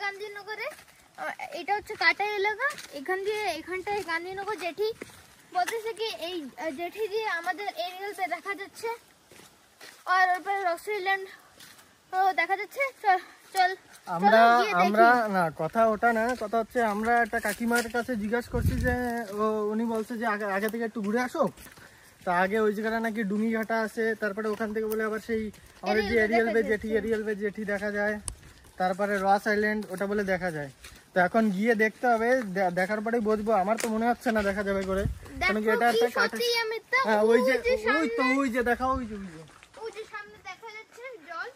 গান্ধীনগরে এটা হচ্ছে কাটা এলাকা। এখানটায় গান্ধীনগর জেঠি বলতেছে কি এই জেঠি দিয়ে আমাদের এরিয়ালতে দেখা যাচ্ছে, আর ওপরে রসুইল্যান্ড দেখা যাচ্ছে। চল আমরা না, কথা ওটা না, কথা হচ্ছে আমরা একটা কাকিমার কাছে জিজ্ঞাসা করছি যে উনি বলছে যে আগে থেকে একটু ঘুরে আসো। তা আগে ওই জায়গাটা নাকি ডুঙিঘাটা আছে, তারপরে ওখান থেকে বলে আবার সেই আমাদের যে এরিয়াল বে জেঠি দেখা যায়, তারপরে রস আইল্যান্ড ওটা বলে দেখা যায়। তো এখন গিয়ে দেখতে হবে, দেখার পরেই বুঝবো। আমার তো মনে হচ্ছে না দেখা যাবে করে, কারণ কি এটা একটা কাটা। হ্যাঁ ওই যে দেখা, ওই যে সামনে দেখা যাচ্ছে জল।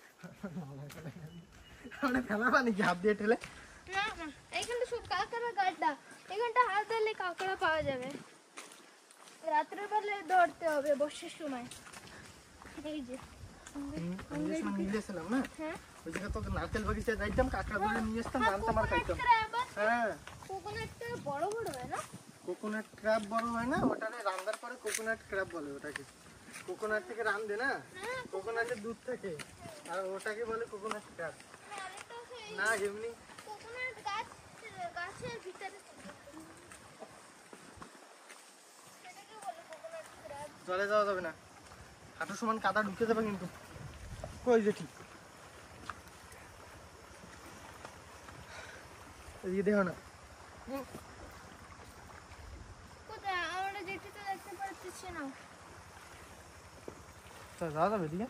আমরা ফেলা পানি কি হাত দিয়ে ঠেলে? না না, এইখানটা সব কাঁকড়া গাড্ডা, এখানটা হাত দিলে কাঁকড়া পাওয়া যাবে। রাত্রে বেলা দৌড়তে হবে বর্ষার সময়। এই যে নিয়েছিলাম না, ওই জায়গা তো নারকেল বাগিচায় যাইতাম, কাঁকড়া ধরে নিয়ে আসতাম, জানতাম আর খাইতাম। হ্যাঁ কোকোনাট ক্র্যাব বড় হয় না? কোকোনাট ক্র্যাব বড় হয় না, ওটারে রান্নার পরে কোকোনাট ক্র্যাব বলে। ওটাকে কোকোনাট থেকে রান্ধে না, কোকোনাটের দুধ থেকে, আর ওটাকে বলে কোকোনাট ক্র্যাব। না এমনি কোকোনাট গাছের ভিতরে সেটাকে বলে কোকোনাট ক্র্যাব। জলে যাওয়া যাবে না, হাঁটুর সমান কাদা ঢুকে যাবে কিন্তু। কই জেঠি এদিকে দেখো না, কোথায়? আমরা জেঠি তো দেখতে পাচ্ছি না। যাওয়া যাবে এদিকে।